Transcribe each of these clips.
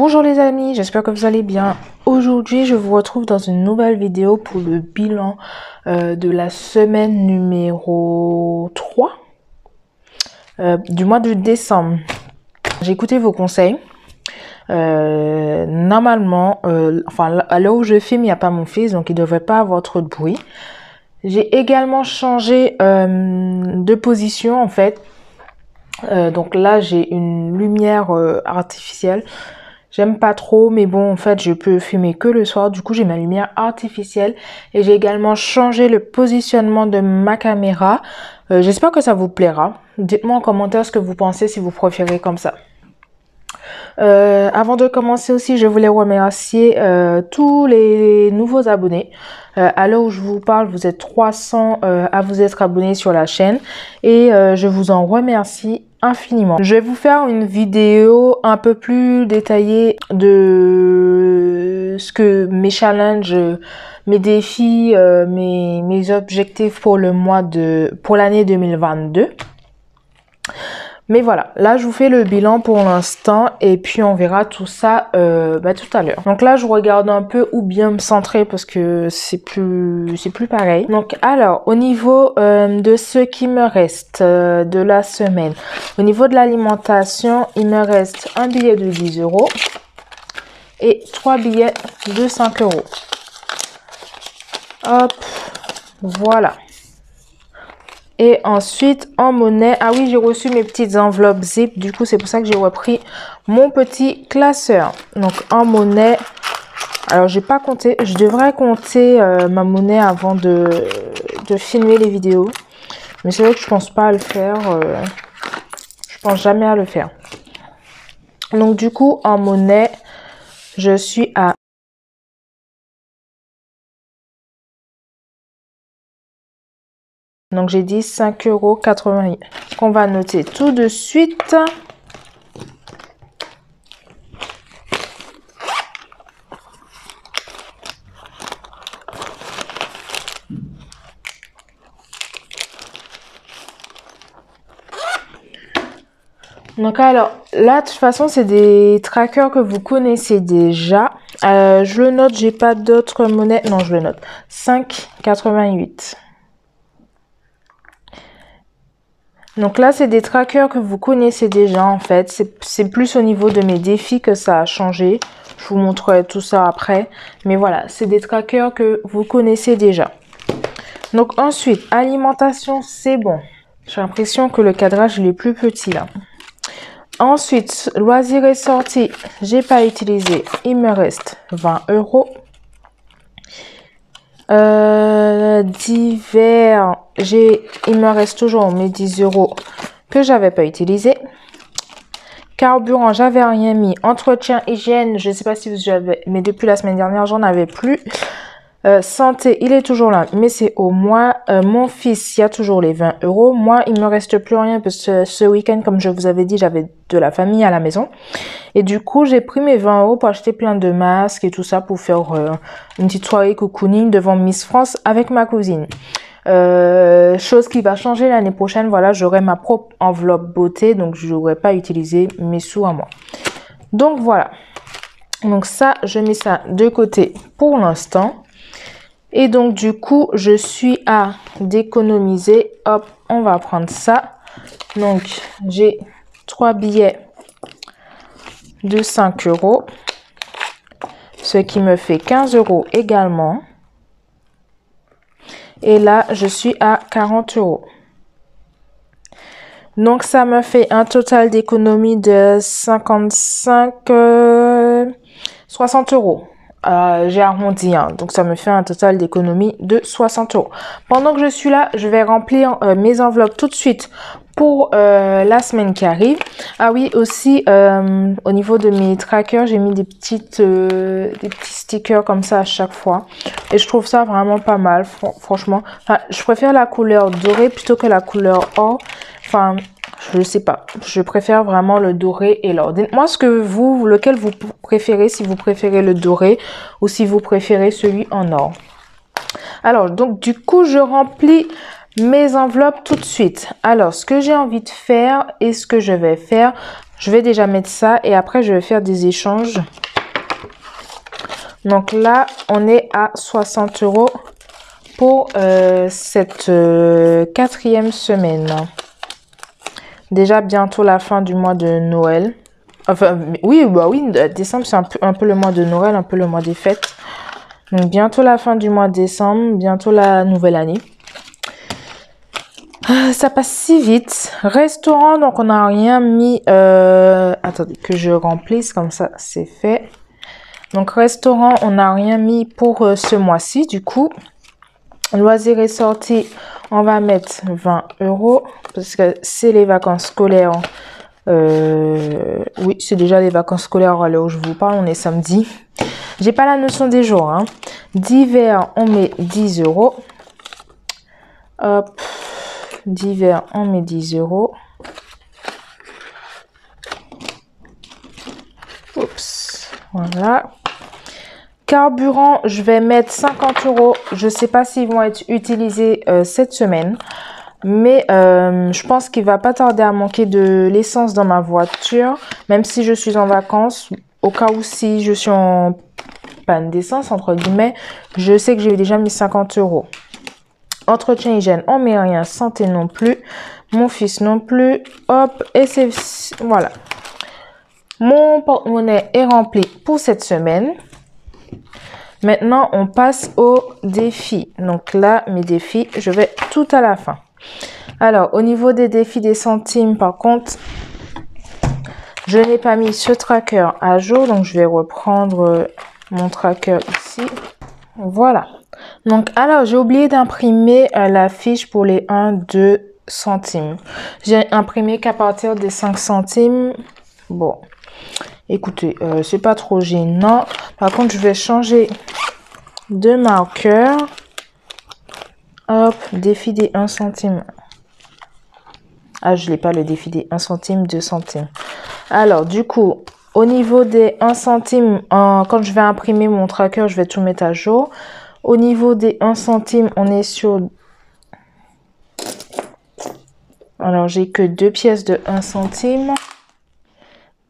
Bonjour les amis, j'espère que vous allez bien. Aujourd'hui, je vous retrouve dans une nouvelle vidéo pour le bilan de la semaine numéro 3 du mois de décembre. J'ai écouté vos conseils. Normalement, à l'heure où je filme, il n'y a pas mon fils, donc il ne devrait pas avoir trop de bruit. J'ai également changé de position en fait. Donc là, j'ai une lumière artificielle. J'aime pas trop, mais bon, en fait, je peux filmer que le soir. Du coup, j'ai ma lumière artificielle. Et j'ai également changé le positionnement de ma caméra. J'espère que ça vous plaira. Dites-moi en commentaire ce que vous pensez, si vous préférez comme ça. Avant de commencer aussi, je voulais remercier tous les nouveaux abonnés. À l'heure où je vous parle, vous êtes 300 à vous être abonnés sur la chaîne. Et je vous en remercie infiniment. Je vais vous faire une vidéo un peu plus détaillée de ce que mes challenges, mes défis, mes objectifs pour l'année 2022. Mais voilà, là je vous fais le bilan pour l'instant et puis on verra tout ça tout à l'heure. Donc là je regarde un peu où bien me centrer parce que c'est plus pareil. Donc alors au niveau de ce qui me reste de la semaine, au niveau de l'alimentation, il me reste un billet de 10 € et 3 billets de 5 €. Hop, voilà. Et ensuite, en monnaie, ah oui, j'ai reçu mes petites enveloppes zip. Du coup, c'est pour ça que j'ai repris mon petit classeur. Donc, en monnaie, alors, j'ai pas compté. Je devrais compter ma monnaie avant de filmer les vidéos. Mais c'est vrai que je pense pas à le faire. Je pense jamais à le faire. Donc, du coup, en monnaie, je suis à... Donc, j'ai dit 5,88 €. Qu'on va noter tout de suite. Donc alors, là, de toute façon, c'est des trackers que vous connaissez déjà. Je le note, j'ai pas d'autres monnaies. Non, je le note. 5,88 €. Donc là, c'est des trackers que vous connaissez déjà, en fait. C'est plus au niveau de mes défis que ça a changé. Je vous montrerai tout ça après. Mais voilà, c'est des trackers que vous connaissez déjà. Donc ensuite, alimentation, c'est bon. J'ai l'impression que le cadrage, il est plus petit là. Ensuite, loisirs et sorties, j'ai pas utilisé. Il me reste 20 €. Divers, il me reste toujours mes 10 € que j'avais pas utilisé. Carburant, j'avais rien mis. Entretien, hygiène, je sais pas si vous avez, mais depuis la semaine dernière, j'en avais plus. Santé, il est toujours là, mais c'est au mois. Mon fils, il y a toujours les 20 €. Moi, il me reste plus rien parce que ce week-end, comme je vous avais dit, j'avais de la famille à la maison. Et du coup, j'ai pris mes 20 € pour acheter plein de masques et tout ça pour faire une petite soirée cocooning devant Miss France avec ma cousine. Chose qui va changer l'année prochaine. Voilà, j'aurai ma propre enveloppe beauté, donc je n'aurai pas utilisé mes sous à moi. Donc voilà. Donc ça, je mets ça de côté pour l'instant. Et donc, du coup, je suis à d'économiser. Hop, on va prendre ça. Donc, j'ai 3 billets de 5 €. Ce qui me fait 15 € également. Et là, je suis à 40 €. Donc, ça me fait un total d'économie de 60 €. J'ai arrondi, hein, donc ça me fait un total d'économie de 60 €. Pendant que je suis là, je vais remplir mes enveloppes tout de suite pour la semaine qui arrive. Ah oui, aussi, au niveau de mes trackers, j'ai mis des petits stickers comme ça à chaque fois. Et je trouve ça vraiment pas mal, franchement. Enfin, je préfère la couleur dorée plutôt que la couleur or. Enfin, je sais pas. Je préfère vraiment le doré et l'or. Dites-moi lequel vous préférez, si vous préférez le doré ou si vous préférez celui en or. Alors, donc, du coup, je remplis mes enveloppes tout de suite. Alors, ce que j'ai envie de faire et ce que je vais faire, je vais déjà mettre ça et après, je vais faire des échanges. Donc là, on est à 60 € pour cette 4e semaine. Déjà, bientôt la fin du mois de Noël. Enfin, oui, bah oui, décembre, c'est un peu le mois de Noël, un peu le mois des fêtes. Donc, bientôt la fin du mois de décembre, bientôt la nouvelle année. Ça passe si vite. Restaurant, donc on n'a rien mis. Attendez, que je remplisse, comme ça, c'est fait. Donc, restaurant, on n'a rien mis pour ce mois-ci, du coup. Loisirs et sorties, on va mettre 20 € parce que c'est les vacances scolaires. Oui, c'est déjà les vacances scolaires à l'heure où je vous parle, on est samedi. J'ai pas la notion des jours. Hein. D'hiver, on met 10 €. Hop, d'hiver, on met 10 €. Oups, voilà. Carburant, je vais mettre 50 €. Je sais pas s'ils vont être utilisés cette semaine. Mais je pense qu'il va pas tarder à manquer de l'essence dans ma voiture. Même si je suis en vacances. Au cas où si je suis en panne d'essence, entre guillemets. Je sais que j'ai déjà mis 50 €. Entretien hygiène, on met rien. Santé non plus. Mon fils non plus. Hop, et c'est... Voilà. Mon porte-monnaie est rempli pour cette semaine. Maintenant, on passe aux défis. Donc là, mes défis, je vais tout à la fin. Alors, au niveau des défis des centimes, par contre, je n'ai pas mis ce tracker à jour. Donc, je vais reprendre mon tracker ici. Voilà. Donc, alors, j'ai oublié d'imprimer la fiche pour les 1, 2 centimes. J'ai imprimé qu'à partir des 5 centimes. Bon. Écoutez, c'est pas trop gênant. Par contre, je vais changer de marqueur. Hop, défi des 1 centime. Ah, je n'ai pas le défi des 1 centime, 2 centimes. Alors, du coup, au niveau des 1 centime, quand je vais imprimer mon tracker, je vais tout mettre à jour. Au niveau des 1 centime, on est sur... Alors, j'ai que 2 pièces de 1 centime.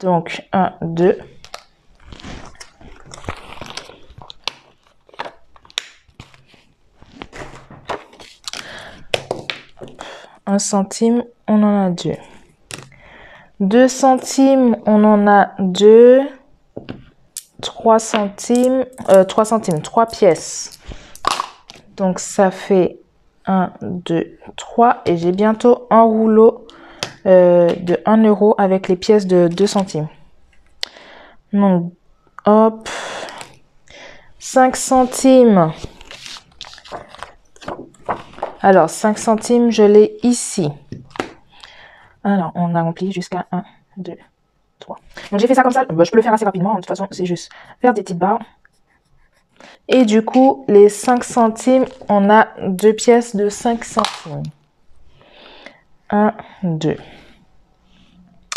Donc, 1, 2. Un centime, on en a 2. 2 centimes, on en a 2. 3 centimes, 3 centimes, 3 pièces. Donc, ça fait 1, 2, 3. Et j'ai bientôt un rouleau de 1 € avec les pièces de 2 centimes. Donc, hop. 5 centimes. Alors, 5 centimes, je l'ai ici. Alors, on a rempli jusqu'à 1, 2, 3. Donc, j'ai fait ça comme ça. Je peux le faire assez rapidement. De toute façon, c'est juste faire des petites barres. Et du coup, les 5 centimes, on a 2 pièces de 5 centimes. 1, 2.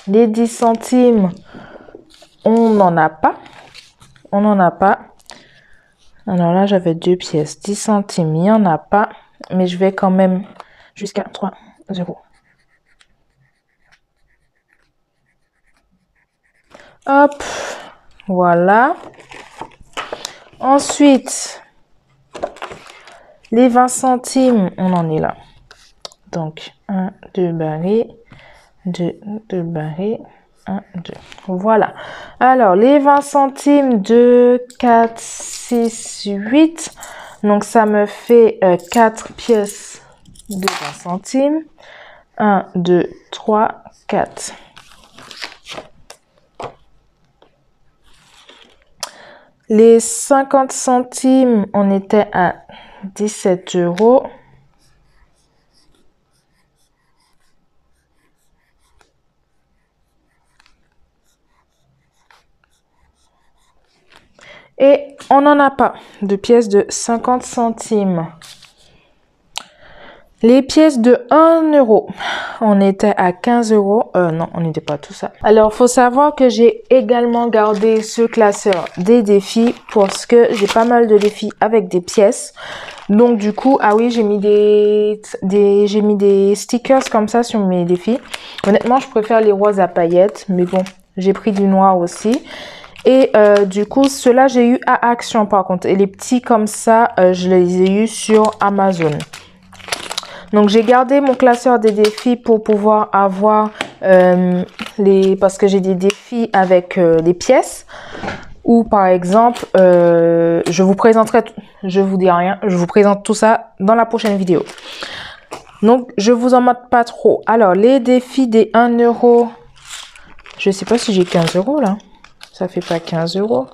Les 10 centimes, on n'en a pas. On n'en a pas. Alors là, j'avais 2 pièces. 10 centimes, il n'y en a pas. Mais je vais quand même jusqu'à 3, 0. Hop. Voilà. Ensuite, les 20 centimes, on en est là. Donc, 1, 2 barrés, 2, 2 barrés, 1, 2. Voilà. Alors, les 20 centimes, 2, 4, 6, 8. Donc, ça me fait 4 pièces de 20 centimes. 1, 2, 3, 4. Les 50 centimes, on était à 17 €. Et on n'en a pas de pièces de 50 centimes. Les pièces de 1 euro, on était à 15 euros. Non, on n'était pas tout ça. Alors, faut savoir que j'ai également gardé ce classeur des défis parce que j'ai pas mal de défis avec des pièces. Donc, du coup, ah oui, j'ai mis j'ai mis des stickers comme ça sur mes défis. Honnêtement, je préfère les roses à paillettes, mais bon, j'ai pris du noir aussi. Et du coup, ceux-là, j'ai eu à Action par contre. Et les petits comme ça, je les ai eu sur Amazon. Donc, j'ai gardé mon classeur des défis pour pouvoir avoir parce que j'ai des défis avec les pièces. Ou par exemple, je vous présenterai, je vous dis rien, je vous présente tout ça dans la prochaine vidéo. Donc, je vous en mate pas trop. Alors, les défis des 1 euro. Je sais pas si j'ai 15 euros là. Ça fait pas 15 euros.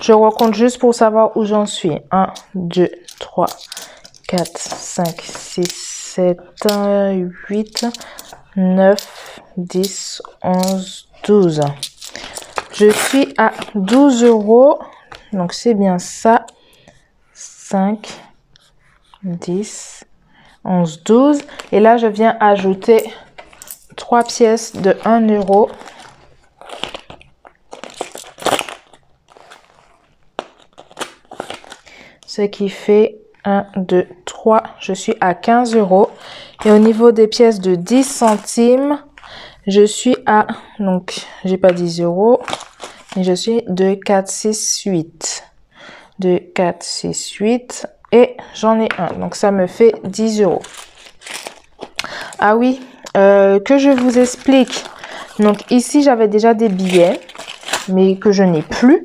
Je recompte juste pour savoir où j'en suis. 1, 2, 3, 4, 5, 6, 7, 8, 9, 10, 11, 12. Je suis à 12 euros. Donc, c'est bien ça. 5, 10, 11, 12. Et là, je viens ajouter 3 pièces de 1 euro. Ce qui fait 1, 2, 3. Je suis à 15 euros. Et au niveau des pièces de 10 centimes, je suis à, donc, j'ai pas 10 euros, mais je suis de 4, 6, 8. De 4, 6, 8. Et j'en ai un. Donc, ça me fait 10 euros. Ah oui, que je vous explique. Donc, ici, j'avais déjà des billets, mais que je n'ai plus.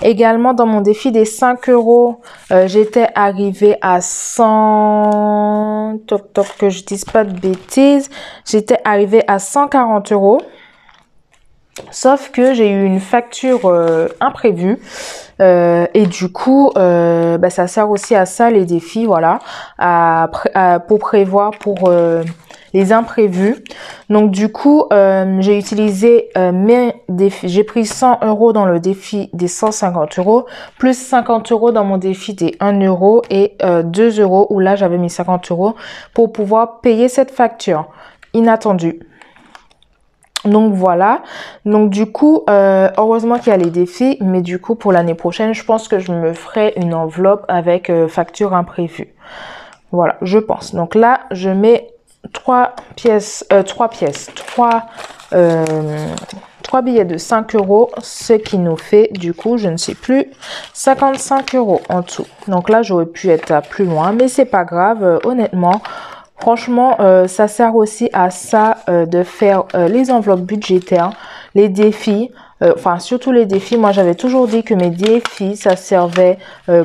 Également, dans mon défi des 5 euros, j'étais arrivée à 100... Toc, toc, que je dise pas de bêtises. J'étais arrivée à 140 euros. Sauf que j'ai eu une facture imprévue. Et du coup, ça sert aussi à ça, les défis, voilà. Pour prévoir pour... les imprévus. Donc du coup, j'ai utilisé mes défis. J'ai pris 100 euros dans le défi des 150 euros, plus 50 euros dans mon défi des 1 euro et 2 euros où là j'avais mis 50 euros pour pouvoir payer cette facture inattendue. Donc voilà, donc du coup, heureusement qu'il y a les défis, mais du coup pour l'année prochaine, je pense que je me ferai une enveloppe avec facture imprévue. Voilà, je pense. Donc là, je mets 3 billets de 5 euros, ce qui nous fait du coup, je ne sais plus, 55 euros en tout. Donc là, j'aurais pu être à plus loin, mais c'est pas grave, honnêtement. Franchement, ça sert aussi à ça de faire les enveloppes budgétaires, les défis. Enfin, surtout les défis. Moi, j'avais toujours dit que mes défis, ça servait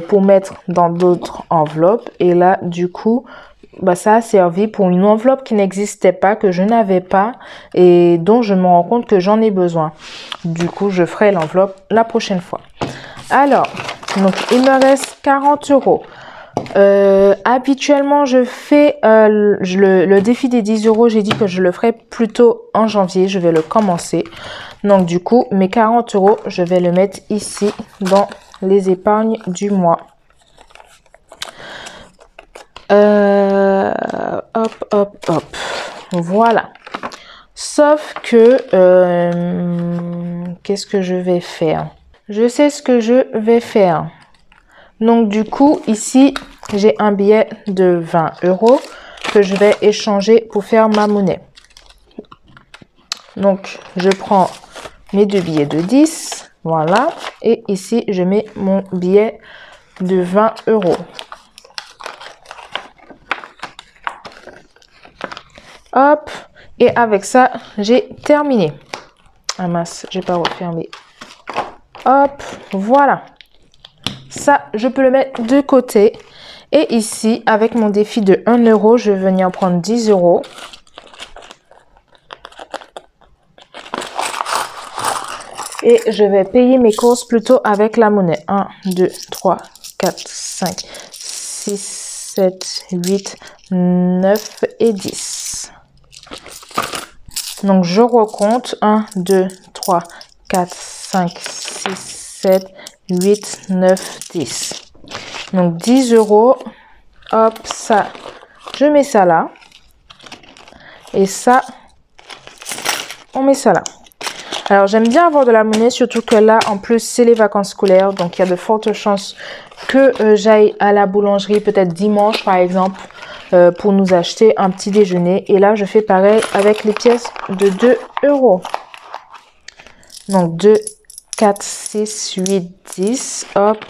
pour mettre dans d'autres enveloppes. Et là, du coup, ça a servi pour une enveloppe qui n'existait pas, que je n'avais pas et dont je me rends compte que j'en ai besoin. Du coup, je ferai l'enveloppe la prochaine fois. Alors, donc, il me reste 40 euros. Habituellement, je fais le défi des 10 euros. J'ai dit que je le ferai plutôt en janvier. Je vais le commencer. Donc, du coup, mes 40 euros, je vais le mettre ici dans les épargnes du mois. Hop, hop, hop. Voilà. Sauf que, qu'est-ce que je vais faire? Je sais ce que je vais faire. Donc, du coup, ici, j'ai un billet de 20 euros que je vais échanger pour faire ma monnaie. Donc, je prends mes 2 billets de 10. Voilà. Et ici, je mets mon billet de 20 euros. Hop. Et avec ça, j'ai terminé. Ah mince, j'ai pas refermé. Hop. Voilà. Ça, je peux le mettre de côté. Et ici, avec mon défi de 1 euro, je vais venir prendre 10 euros. Et je vais payer mes courses plutôt avec la monnaie. 1, 2, 3, 4, 5, 6, 7, 8, 9 et 10. Donc, je recompte. 1, 2, 3, 4, 5, 6, 7, 8, 9, 10. Donc 10 euros. Hop, ça, je mets ça là. Et ça, on met ça là. Alors, j'aime bien avoir de la monnaie, surtout que là, en plus, c'est les vacances scolaires. Donc, il y a de fortes chances que j'aille à la boulangerie, peut-être dimanche, par exemple, pour nous acheter un petit déjeuner. Et là, je fais pareil avec les pièces de 2 euros. Donc, 2, 4, 6, 8, 10. Hop.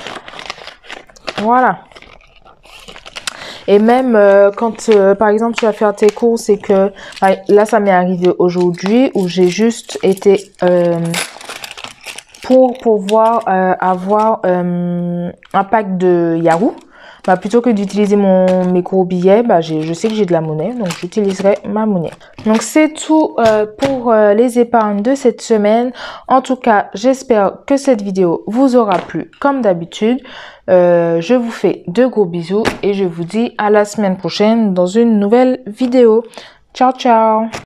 Voilà. Et même quand, par exemple, tu vas faire tes courses et que... là, ça m'est arrivé aujourd'hui où j'ai juste été... pour pouvoir avoir un pack de Yahoo, plutôt que d'utiliser mes gros billets, je sais que j'ai de la monnaie, donc j'utiliserai ma monnaie. Donc c'est tout pour les épargnes de cette semaine. En tout cas, j'espère que cette vidéo vous aura plu comme d'habitude. Je vous fais de gros bisous et je vous dis à la semaine prochaine dans une nouvelle vidéo. Ciao, ciao!